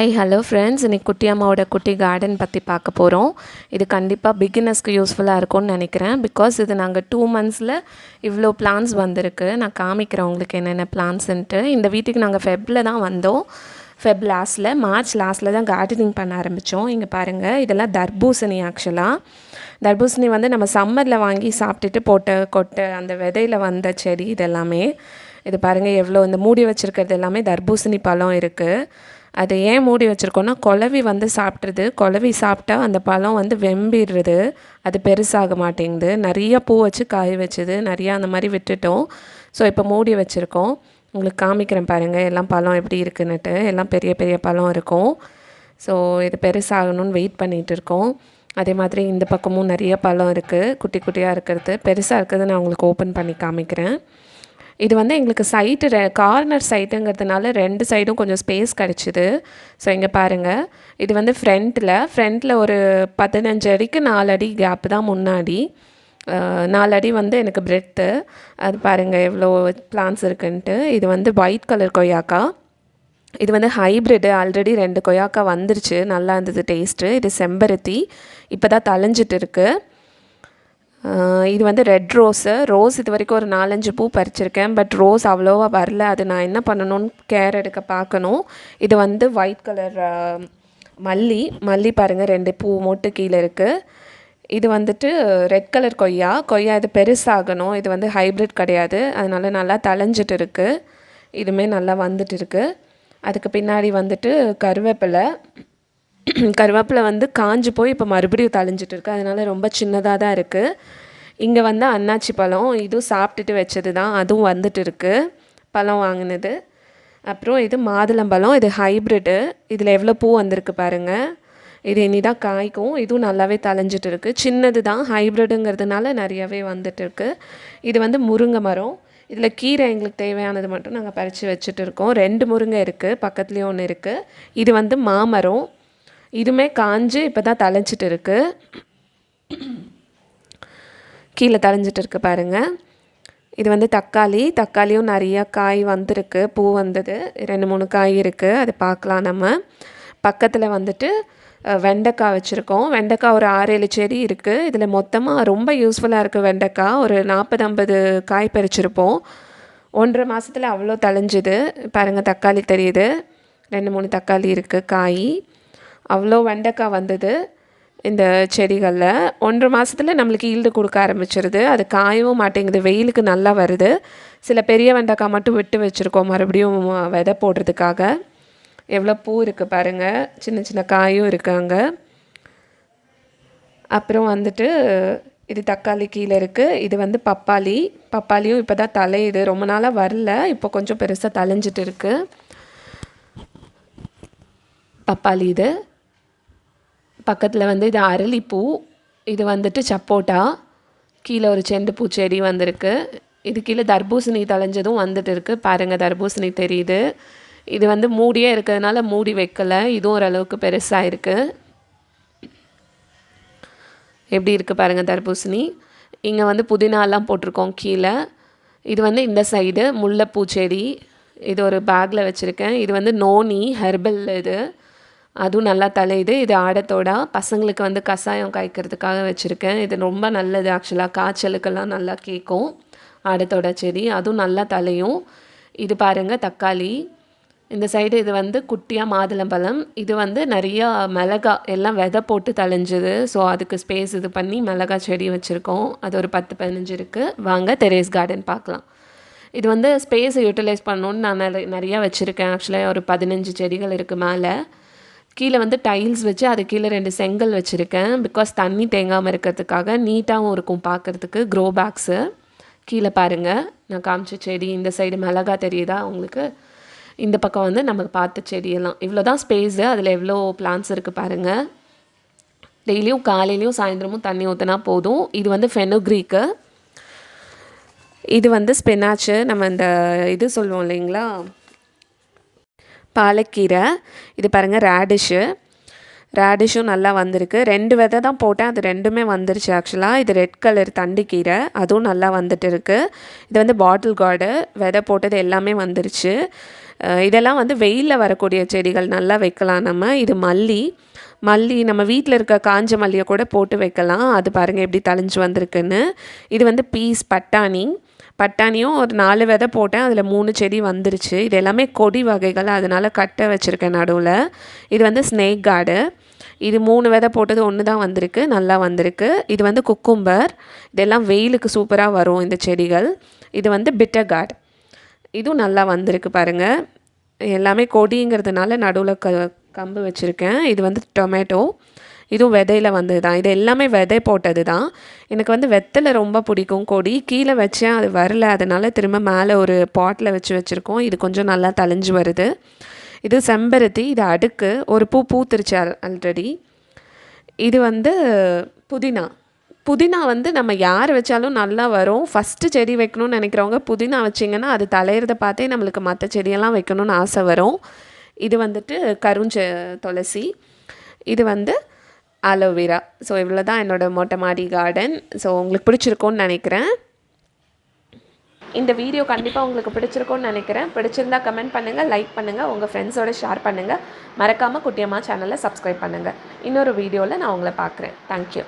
Hi hello friends, இன்றைக்கி குட்டி அம்மாவோட குட்டி கார்டன் பற்றி பார்க்க போகிறோம். இது கண்டிப்பாக பிகினர்ஸ்க்கு யூஸ்ஃபுல்லாக இருக்கும்னு நினைக்கிறேன். பிகாஸ் இது நாங்கள் 2 monthஸில் இவ்வளோ பிளான்ஸ் வந்திருக்கு. நான் காமிக்கிறேன் உங்களுக்கு என்னென்ன பிளான்ஸுன்ட்டு. இந்த வீட்டுக்கு நாங்கள் ஃபெப்பில் தான் வந்தோம். மார்ச் லாஸ்ட்டில் தான் கார்டனிங் பண்ண ஆரம்பித்தோம். இங்கே பாருங்கள், இதெல்லாம் தர்பூசணி. ஆக்சுவலாக தர்பூசணி வந்து நம்ம சம்மரில் வாங்கி சாப்பிட்டுட்டு போட்ட கொட்டை அந்த விதையில் வந்த செடி இதெல்லாமே. இது பாருங்கள் எவ்வளோ இந்த மூடி வச்சுருக்கிறது எல்லாமே தர்பூசணி பழம் இருக்குது. அதை ஏன் மூடி வச்சுருக்கோன்னா, குளவி வந்து சாப்பிட்றது. குளவி சாப்பிட்டா அந்த பழம் வந்து வெம்பிடுறது, அது பெருசாக மாட்டேங்குது. நிறையா பூ வச்சு காய வச்சுது, நிறையா அந்த மாதிரி விட்டுட்டோம். ஸோ இப்போ மூடி வச்சுருக்கோம். உங்களுக்கு காமிக்கிறேன் பாருங்கள் எல்லாம் பழம் எப்படி இருக்குன்னுட்டு. எல்லாம் பெரிய பெரிய பழம் இருக்கும். ஸோ இது பெருசாகணும்னு வெயிட் பண்ணிகிட்டு இருக்கோம். அதே மாதிரி இந்த பக்கமும் நிறைய பழம் இருக்குது, குட்டி குட்டியாக இருக்கிறது. பெருசாக இருக்கிறது நான் உங்களுக்கு ஓப்பன் பண்ணி காமிக்கிறேன். இது வந்து எங்களுக்கு சைட்டு கார்னர் சைட்டுங்கிறதுனால 2 சைடும் கொஞ்சம் ஸ்பேஸ் கிடச்சிது. ஸோ இங்கே பாருங்கள், இது வந்து ஃப்ரண்ட்டில் ஒரு 15 அடிக்கு 4 அடி கேப்பு தான் முன்னாடி. 4 அடி வந்து எனக்கு பிரெத்து. அது பாருங்கள் எவ்வளோ பிளான்ஸ் இருக்குன்ட்டு. இது வந்து ஒயிட் கலர் கொய்யாக்கா. இது வந்து ஹைப்ரிட்டு. ஆல்ரெடி 2 கொய்யாக்கா வந்துருச்சு, நல்லா இருந்தது டேஸ்ட்டு. இது செம்பருத்தி, இப்போ தான் தழைஞ்சிட்டு இருக்குது. இது வந்து ரெட் ரோஸ் இது வரைக்கும் ஒரு 4-5 பூ பறிச்சிருக்கேன். பட் ரோஸ் அவ்வளோவா வரல. அது நான் என்ன பண்ணணும்னு கேர் எடுக்க பார்க்கணும். இது வந்து ஒயிட் கலர் மல்லி பாருங்கள், 2 பூ மொட்டு கீழே இருக்குது. இது வந்துட்டு ரெட் கலர் கொய்யா. இது பெருசாகணும். இது வந்து ஹைப்ரிட் கிடையாது, அதனால நல்லா தழைஞ்சிட்டு இருக்குது. இதுவுமே நல்லா வந்துட்டு இருக்குது. அதுக்கு பின்னாடி வந்துட்டு கருவேப்பிலை வந்து காஞ்சு போய் இப்போ மறுபடியும் தழைஞ்சிட்டு இருக்குது. அதனால் ரொம்ப சின்னதாக தான் இருக்குது. இங்கே வந்து அன்னாச்சி பழம், இதுவும் சாப்பிட்டுட்டு வச்சது தான், அதுவும் வந்துட்டு இருக்குது, பழம் வாங்கினது. அப்புறம் இது மாதுளம்பழம், இது ஹைப்ரிட்டு. இதில் எவ்வளோ பூ வந்திருக்கு பாருங்கள். இது இனி தான் காய்க்கும். இதுவும் நல்லாவே தழைஞ்சிட்டு இருக்குது. சின்னது தான், ஹைப்ரிட்டுங்கிறதுனால நிறையாவே வந்துட்டு இருக்குது. இது வந்து முருங்கை மரம். இதில் கீரை எங்களுக்கு தேவையானது மட்டும் நாங்கள் பறித்து வச்சுட்டு இருக்கோம். 2 முருங்கை இருக்குது, பக்கத்துலேயும் ஒன்று இருக்குது. இது வந்து மாமரம். இதுவுமே காஞ்சு இப்போ தான் தழைஞ்சிட்டு இருக்குது, கீழே தழைஞ்சிட்டு இருக்குது பாருங்கள். இது வந்து தக்காளியும் நிறையா காய் வந்திருக்கு, பூ வந்தது. 2-3 காய் இருக்குது, அது பார்க்கலாம் நம்ம. பக்கத்தில் வந்துட்டு வெண்டைக்காய் வச்சுருக்கோம். வெண்டைக்காய் ஒரு 6-7 செடி இருக்குது. இதில் மொத்தமாக ரொம்ப யூஸ்ஃபுல்லாக இருக்குது வெண்டைக்காய். ஒரு 40-50 காய் பறிச்சிருப்போம். 1.5 மாதத்தில் அவ்வளோ தழைஞ்சுது பாருங்கள். தக்காளி தெரியுது, 2-3 தக்காளி இருக்குது, காய். அவ்வளோ வெண்டைக்காய் வந்தது இந்த செடிகளில். 1.5 மாதத்தில் நம்மளுக்கு ஈல்டு கொடுக்க ஆரம்பிச்சிருது. அது காயவும் மாட்டேங்குது, வெயிலுக்கு நல்லா வருது. சில பெரிய வெண்டைக்காய் மட்டும் விட்டு வச்சுருக்கோம் மறுபடியும் விதை போடுறதுக்காக. எவ்வளோ பூ இருக்குது பாருங்கள், சின்ன சின்ன காயும் இருக்குது அங்கே. அப்புறம் வந்துட்டு இது தக்காளி கீழே இருக்குது. இது வந்து பப்பாளியும் இப்போ தான் தலையுது, ரொம்ப நாளாக வரல, இப்போ கொஞ்சம் பெருசாக தழைஞ்சிட்டு இருக்குது பப்பாளி. இது பக்கத்தில் வந்து இது அரளிப்பூ. இது வந்துட்டு சப்போட்டா. கீழே ஒரு செண்டு பூச்செடி வந்திருக்கு. இது கீழே தர்பூசணி தழைஞ்சதும் வந்துட்டு இருக்குது பாருங்கள், தர்பூசணி தெரியுது. இது வந்து மூடியே இருக்கிறதுனால மூடி வைக்கலை. இதுவும் ஓரளவுக்கு பெருசாக இருக்குது. எப்படி இருக்குது பாருங்கள் தர்பூசணி. இங்கே வந்து புதினாலாம் போட்டிருக்கோம் கீழே. இது வந்து இந்த சைடு முல்லைப்பூச்செடி. இது ஒரு பேக்கில் வச்சுருக்கேன். இது வந்து நோனி ஹெர்பல், இது அதுவும் நல்லா தலையுது. இது ஆடத்தோடா, பசங்களுக்கு வந்து கஷாயம் காய்க்கிறதுக்காக வச்சுருக்கேன். இது ரொம்ப நல்லது ஆக்சுவலாக, காய்ச்சலுக்கெல்லாம் நல்லா கேட்கும் ஆடத்தோட செடி, அதுவும் நல்லா தலையும். இது பாருங்கள் தக்காளி. இந்த சைடு இது வந்து குட்டியாக மாதுளம்பழம். இது வந்து நிறையா மிளகா எல்லாம் விதை போட்டு தழைஞ்சுது. ஸோ அதுக்கு ஸ்பேஸ் இது பண்ணி மிளகா செடி வச்சுருக்கோம். அது ஒரு 10-15 இருக்குது. வாங்க டெரேஸ் கார்டன் பார்க்கலாம். இது வந்து ஸ்பேஸை யூட்டிலைஸ் பண்ணணுன்னு நான் நிறையா வச்சுருக்கேன். ஆக்சுவலாக ஒரு 15 செடிகள் இருக்குது மேலே. கீழே வந்து டைல்ஸ் வச்சு அது கீழே 2 செங்கல் வச்சுருக்கேன். பிகாஸ் தண்ணி தேங்காமல் இருக்கிறதுக்காக, நீட்டாகவும் இருக்கும் பார்க்குறதுக்கு. க்ரோ பேக்ஸு கீழே பாருங்கள், நான் காமிச்ச செடி. இந்த சைடு மிளகா தெரியுதா உங்களுக்கு. இந்த பக்கம் வந்து நமக்கு பார்த்த செடியெல்லாம். இவ்வளோ தான் ஸ்பேஸு. அதில் எவ்வளோ பிளான்ஸ் இருக்குது பாருங்கள். டெய்லியும் காலையிலையும் சாயந்தரமும் தண்ணி ஊற்றினா போதும். இது வந்து ஃபெனுக்ரீக்கு. இது வந்து ஸ்பினாச்சு. நம்ம இந்த இது சொல்லுவோம் இல்லைங்களா, பாலக்கீரை. இது பாருங்கள் ரேடிஷும் நல்லா வந்திருக்கு. 2 விதை தான் போட்டேன், அது 2மே வந்துருச்சு ஆக்சுவலாக. இது ரெட் கலர் தண்டுக்கீரை, அதுவும் நல்லா வந்துட்டு இருக்குது. இது வந்து பாட்டில் கார்டு, விதை போட்டது எல்லாமே வந்துருச்சு. இதெல்லாம் வந்து வெயிலில் வரக்கூடிய செடிகள் நல்லா வைக்கலாம் நம்ம. இது மல்லி நம்ம வீட்டில் இருக்க காஞ்ச மல்லியை கூட போட்டு வைக்கலாம். அது பாருங்கள் எப்படி தளிஞ்சு வந்திருக்குன்னு. இது வந்து பட்டாணியும் ஒரு 4 விதை போட்டேன், அதில் 3 செடி வந்துருச்சு. இது எல்லாமே கொடி வகைகள், அதனால் கட்டை வச்சுருக்கேன் நடுவில். இது வந்து ஸ்னேக் கார்டு. இது 3 விதை போட்டது ஒன்று தான் வந்திருக்கு, நல்லா வந்திருக்கு. இது வந்து குக்கும்பர். இதெல்லாம் வெயிலுக்கு சூப்பராக வரும் இந்த செடிகள். இது வந்து பிட்டர் கார்டு. இதுவும் நல்லா வந்திருக்கு பாருங்கள். எல்லாமே கொடிங்கிறதுனால நடுவில் கம்பு வச்சுருக்கேன். இது வந்து டொமேட்டோ. இதுவும் விதையில் வந்தது தான். இது எல்லாமே விதை போட்டது தான். எனக்கு வந்து வெத்தலை ரொம்ப பிடிக்கும். கொடி கீழே வச்சேன், அது வரல. அதனால் திரும்ப மேலே ஒரு பாட்டில் வச்சுருக்கோம். இது கொஞ்சம் நல்லா தளிஞ்சு வருது. இது செம்பருத்தி. இது அடுக்கு. ஒரு பூத்துருச்சு ஆல்ரெடி. இது வந்து புதினா வந்து நம்ம யார் வச்சாலும் நல்லா வரும். ஃபஸ்ட்டு செடி வைக்கணும்னு நினைக்கிறவங்க புதினா வச்சிங்கன்னா அது தலையிறத பார்த்தே நம்மளுக்கு மற்ற செடியெல்லாம் வைக்கணும்னு ஆசை வரும். இது வந்துட்டு துளசி. இது வந்து அலோவேரா. ஸோ இவ்வளோ தான் என்னோடய மொட்டை மாடி கார்டன். ஸோ உங்களுக்கு பிடிச்சிருக்கோன்னு நினைக்கிறேன். இந்த வீடியோ கண்டிப்பாக உங்களுக்கு பிடிச்சிருக்கோன்னு நினைக்கிறேன். பிடிச்சிருந்தா கமெண்ட் பண்ணுங்கள், லைக் பண்ணுங்கள், உங்கள் ஃப்ரெண்ட்ஸோடு ஷேர் பண்ணுங்கள். மறக்காமல் குட்டியம்மா சேனலை சப்ஸ்கிரைப் பண்ணுங்கள். இன்னொரு வீடியோவில் நான் உங்களை பார்க்குறேன். தேங்க்யூ.